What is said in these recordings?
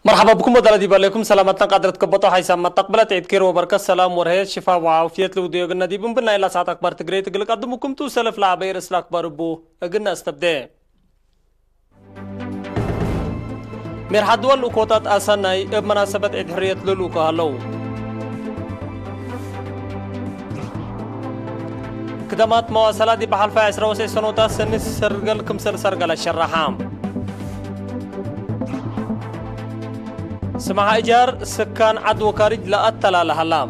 مرحبا بكم ودلدي بالكم سلامتنا قدرت كبطو حيث ما تقبلت عيد كير وبركة السلام ورهيت شفاء وعافية لوديو قلنا دي بمبنا إلا ساعة أكبر تقري تقلق قدمكم تو سلف لعبير إسلا أكبر بو قلنا استبدأ مرحد دول وكوتات أساناي بمناسبة عيد حرية للوكا هلو خدمات مواصلات دي بحال فاعس روسي سنوتا سنس سرقل كمسل سرقل الشرحام سماح إيجار سكان عدو كارج لا أتلا لهلام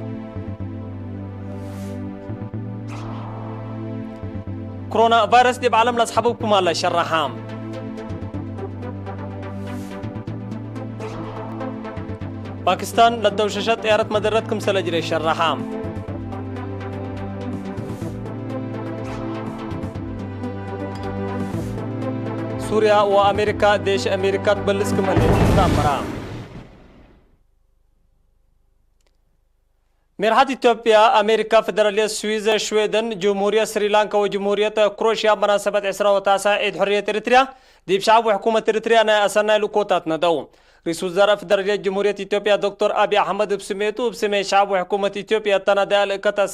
كورونا فيروس دي بعالم لأصحابكم على شرحام باكستان للدوششات إيارت مدرتكم سلجري شرحام سوريا وأمريكا ديش أمريكا تبلسكم الإنسان مرام مرحات إثيوبيا أمريكا فدرالية سويز شويدن جمهورية سريلانكا وجمهورية كروشيا بمناسبة 19 عيد حرية إريتريا دي بشعب وحكومة إريتريا أنا أسنى لكوتات ندو رئيس وزراء فدرالية جمهورية إثيوبيا دكتور أبي أحمد بسميتو بسمي شعب وحكومة إثيوبيا تنادى كتا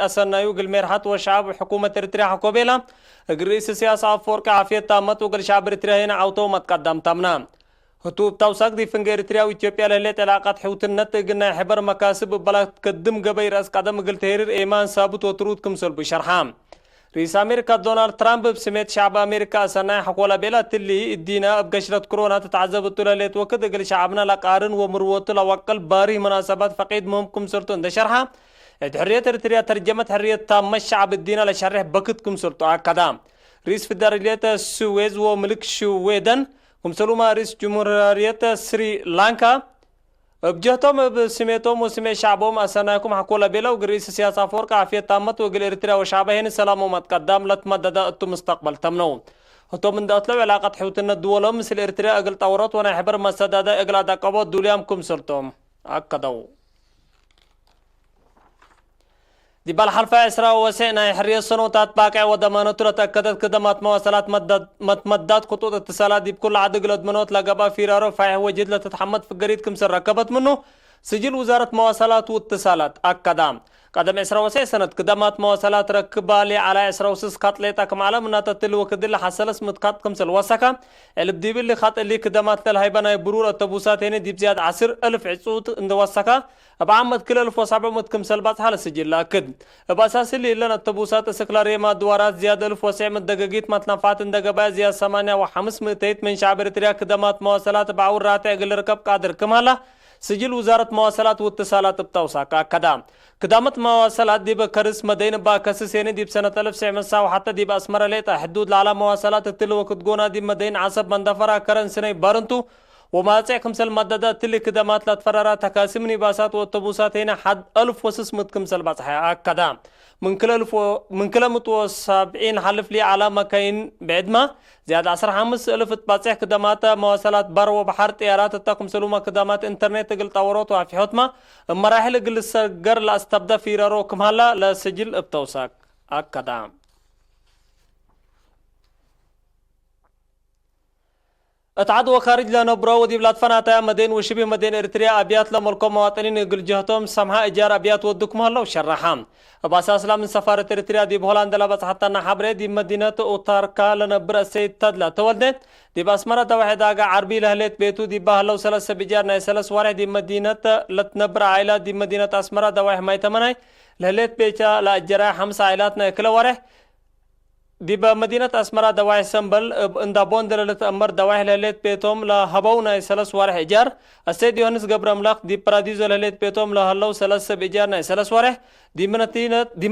أسنى يوغل مرحات وشعب وحكومة إريتريا حكوبيلا رئيس السياسة فورك عافية تامت وغل شعب إريتريا هنا عوتو متقدم تامنا هتوب توساق دي فنجر إريتريا وإثيوبيا لهلت علاقات حوتنت قلنا حبر مكاسب بلا قدم قبي رأس قدم قل تهرير إيمان ثابت وترود كمسل بشرحام رئيس أمريكا دونالد ترامب بسميت شعب أمريكا سنة حقولا بلا تلي الدينا بقشرة كورونا تتعذب التلاليت وكذا قل شعبنا لقارن ومروت لوكل باري مناسبات فقيد مهم كمسلتو اند شرحام حرية إريتريا ترجمت حرية تام الشعب الدينا لشرح بكت كمسلتو أكدام رئيس فدرالية السويز وملك شويدن كمسلوما رئيس جمهورية سريلانكا بجهتهم بسميتهم وسمي شعبهم أسناكم حقولا بلا وقرئيس سياسة فورك عافية تامت وقل إريتريا وشعبهن السلام ومتقدم لتمدد أتو مستقبل تمنو هتو من داتلو علاقة حوتنا الدولة مثل إريتريا أقل طورات وانا حبر مسادادا أقل عداقبات دوليام كمسلتهم أكدو دي بالحلفة إسراء وسعنا حرية سنوات باقع ودمانة تأكدت خدمات مواصلات متمدات خطوط اتصالات دي بكل عدد الأدمنات لقبا في رارو فايح وجد لتتحمد في قريد كمسر ركبت منه سجل وزارة مواصلات واتصالات أكدام قدم إسراء وسع سنة خدمات مواصلات ركبالي على إسراء وسس قتليتك معلم من تتل وكدل حصلس متقات كمسل وسكا البديب اللي خط اللي خدمات للهيبنا برور التبوسات هنا دي بزياد 10,000 عصوت اند وسكا بعمد كل 1700 كمسل بس حال سجل لكن بأساس اللي لنا التبوسات سكلارية ما دوارات زيادة 1900 دقيقة متنفات دقبا زيادة 8,500 من شعب إريتريا خدمات مواصلات بعور راتع قل ركب قادر كمالا سجل وزارة مواصلات واتصالات بتوساكا خدمات مواصلات دي بكرس مدينة باكسس يعني دي بسنة 1900 وحتى دي بأسمر ليتا حدود على مواصلات التلو وكتقونا دي مدينة عصب مندفرة كرن سنة بارنتو وما كمسل مددات تلي خدمات لا تفررا تكاسمني باسات واوتوبوسات هنا حد 1600 كمسل بصحة كدام من كل 70 حلف لي على مكاين بعد ما زياد 15,000 تبصح خدمات مواصلات بر وبحر طيارات تكمسلوا خدمات انترنت قل طورات وفي حتما مراحل قل سجر لا استبدا في روكم هلا لسجل بتوساك كدام اتعدوا خارج لنبرا ودي بلاد فناتا مدين وشبه مدين إريتريا أبيات لملكم مواطنين يقول جهتهم سمها إيجار أبيات ودكم هلا وشرحام بأساس من سفارة إريتريا دي بهولندا لبس حتى نحبرة دي مدينة أوتاركا لنبرا السيد تدلا تولدت دي بأسمرة واحد آقا عربي لهلت بيتو دي بهلو سلس بجار نايسلس وارح دي مدينة لتنبرا عائلة دي مدينة أسمرة دواح مايتمناي لهلت بيتا لأجراء 5 عائلات نايكلا وارح دي بمدينة أسمرة دواعي سنبل اندابون دلالة أمر دواعي لهلت بيتهم لهبونا سلس وارح إجار السيد يوهنس قبر أملاق دي براديزو لهلت بيتهم لهلو سلس بإجار سلس وارح دي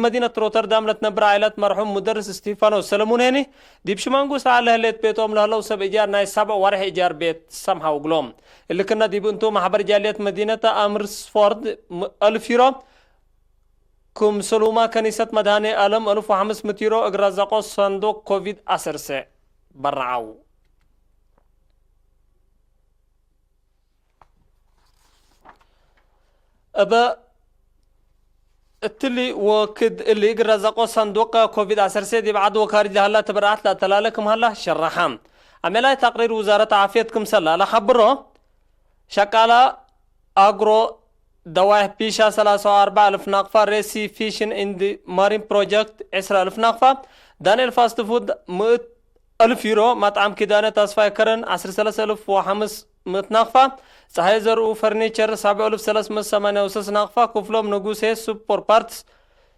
مدينة روتردام لتنبر عائلات مرحوم مدرس ستيفانو سلمونيني دي بشمانقو ساعة لهلت بيتهم لهلو سب إجار ناي 7 وارح إجار بيت سمحا وقلوم اللي كنا دي بنتو محبر جالية مدينة أمرسفورد 1000 يورو كم سلوما كنيسة مدهاني ألم 1500 يورو اغرازاقو صندوق كوفيد 10 برعاو أبا التلي وكد اللي اغرازاقو صندوق كوفيد 10 دي بعد وكارج لهلا تبرعات لا تلالكم هلا شرحام عملاء تقرير وزارة عافيتكم سلا لحبرو شقالة أغرو دواه بيشا 34,000 ناقفة. ريسي فيشن اند مارين بروجكت 10,000 ناقفة. دانيال فاست فود 100,000 يورو. مطعم كيدانة تصفاي كرن 13,500 ناقفة. صحي زرقو فرنيتشر 7,386 ناقفة. كفلوم نقوسي سوبر بارتس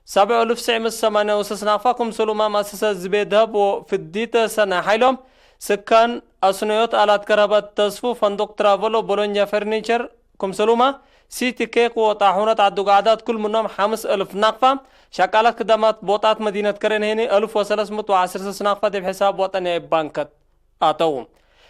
7,986 ناقفة. كم سلوما مؤسسة زبيد هب وفي الديتا سنة حيلهم. سكان أسنيوت آلات كهرباء تصفو. فندق ترافلو بولونيا فرنيتشر كم سلوما. سيتي كيك وطاحونات عدو قعدات كل منهم 5,000 ناقفة. شكالات كدامات بوطات مدينة كرن هيني 1,310 ناقفة. دي بحساب وطني بانكت آتوهم.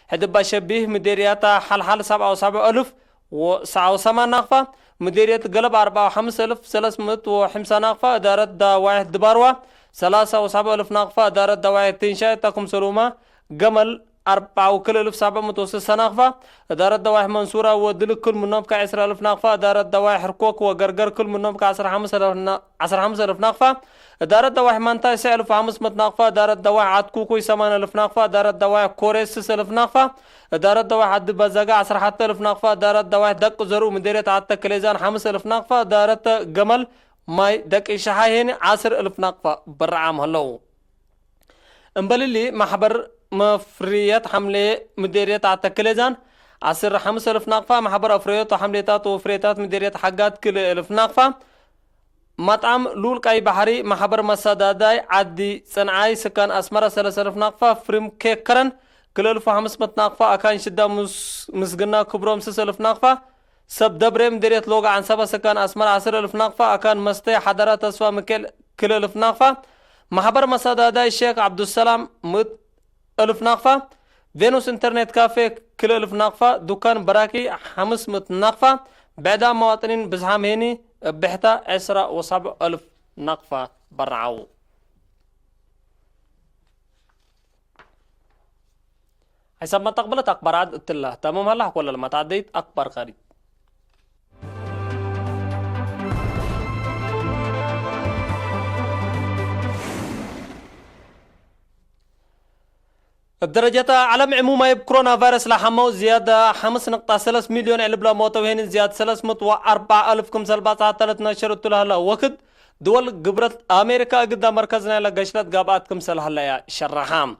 حدبا شبيه مديرياتا حل 7,700 و7 ناقفة. مديرية قلب 45,350 ناقفة. إدارة دواعي دباروة 3,700 ناقفة. إدارة دواعي تنشاء تاكم سلومة قمل 4,706 ناقفة. إدارة دواعي منصورة ودلك كل منهم 10,000 ناقفة. إدارة دواعي حركوك وقرقر كل منهم 15,000 ناقفة. إدارة دواعي منطقة 9,500 ناقفة. إدارة دواعي عدكوكوي 8,000 ناقفة. إدارة دواعي كوريس 6,000 ناقفة. إدارة دواعي عد بزاقة 10,000 ناقفة. إدارة دواعي دق زرو مديرية عدت كليزان 5,000 ناقفة. إدارة قمل ماي دق إشحاهين 10,000 ناقفة برعام هلو. انبللي محبر مفريات حملة مديرية عدت كليزان 5,000 ناقفة. محبر أفريات وحملتات وفريتات مديرية حقات كل 1,000 ناقفة. مطعم لول قاي بحري محبر مساداداي عدي صنعاي سكان أسمرة 3,000 ناقفة. فريم كيك كرن كل 1,500 ناقفة. أكان شدة مسقنا كبروم 6,000 ناقفة. سب دبري مديرية لوغا عن سبا سكان أسمرة 10,000 ناقفة. أكان مستي حضرات أسوا مكيل كل 1,000 ناقفة. محبر مساداداي الشيخ عبد السلام 100,000 ناقفة. فينوس انترنت كافيه كل 1,000 ناقفة. دكان براكي 500 ناقفة. بعدا مواطنين بزحام هيني بحتا 17,000 ناقفة برعو. حسب ما تقبلت أكبر عد قلت الله تمام. هلا ولا لما تعديت أكبر قريب. بدرجة عالم عموما بكورونا فيروس لحمو زيادة 5.3 مليون علبلا موتوا هين زيادة 304,000 كم سلبات 3 نشرت لها لا وقت دول قبرت أمريكا قدام مركزنا لقشرت قابات كم سلها لا شرحام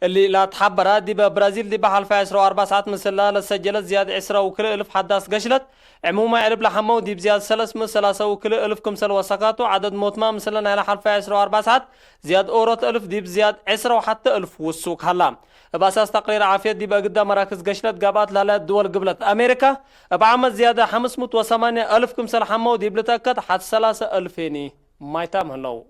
اللي لا تحبر دي برازيل دي بحال في 4 ساعات مثلا لسجلت زيادة 10,000 حداث قشلت عموما علب لحمو دي بزيادة 3,000 كم سل وسقاتو عدد موت ما مثلا على حال في 4 ساعات زيادة أورot 1,000 دي بزيادة 10 وحتى 1,000 والسوق هلا بأساس تقرير عافية دي بقدام مراكز قشلت قابات لا دول قبلت أمريكا بعمل زيادة 508,000 كم سل حمو دي بلتأكد حتى 3,000 ما يتم هلو.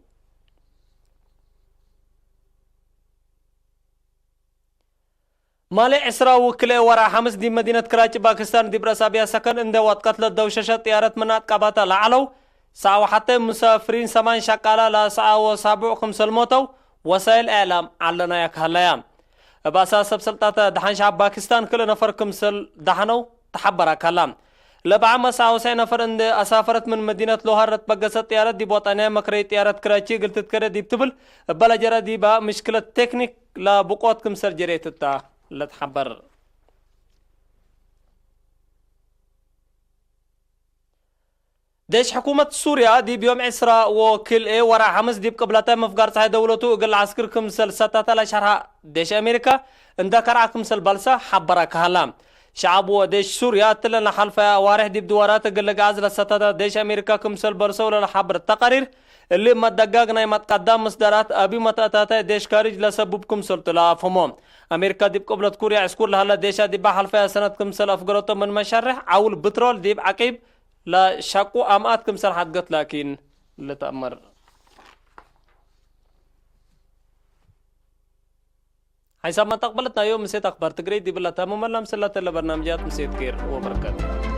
مالي إسراء وكله ورا حمس دي مدينة كراچي باكستان دي برسابيا سكن اندي واتقت للدوششة طيارة منات قاباتا لعلو ساعة حتى مسافرين 8 شقالة لا ساعة وسابع 5 الموتو وسائل إعلام علنا يكهليا بأساس سبسلطة دحان شعب باكستان كل نفر كمسل دحانو تحبرا كلام لبعا ساعة وسائل نفر اندي أسافرت من مدينة لوهارت بقصة طيارة دي بوطانية مكري طيارة كراچي قلت تذكر دي بتبل بلا جرى دي با مشكلة تكنيك لا بقوت كمسل جريت التا لا تحبر. ديش حكومة سوريا دي بيوم عسرة وكل ورا حمس دي بقبلتها مفقار صحي دولته قل عسكر كمسل 6 شهر ديش أمريكا اندكر كمسل بلسة حبرك هلام شعب وديش سوريا تلنا حلفة وارح دي بدوارات قل لقاز لستة ديش أمريكا كمسل برسة ولا حبر التقارير اللي ما تدققنا ما تقدم مصدرات أبي متأتاتا ديش كارج لسبب كمسل تلافهمهم أمريكا دي بقبلت كوريا عسكر لهلا ديشا دي بحلفة سنة كمسل أفقرته من مشرح عول بترول دي بعقيب لا شاكو أمات كمسل حدقت لكن لتأمر حيث ما تقبلتنا يوم مسيت أخبار تقريد دي بلا تامو ملام سلة البرنامجات مسيت كير وبركاته.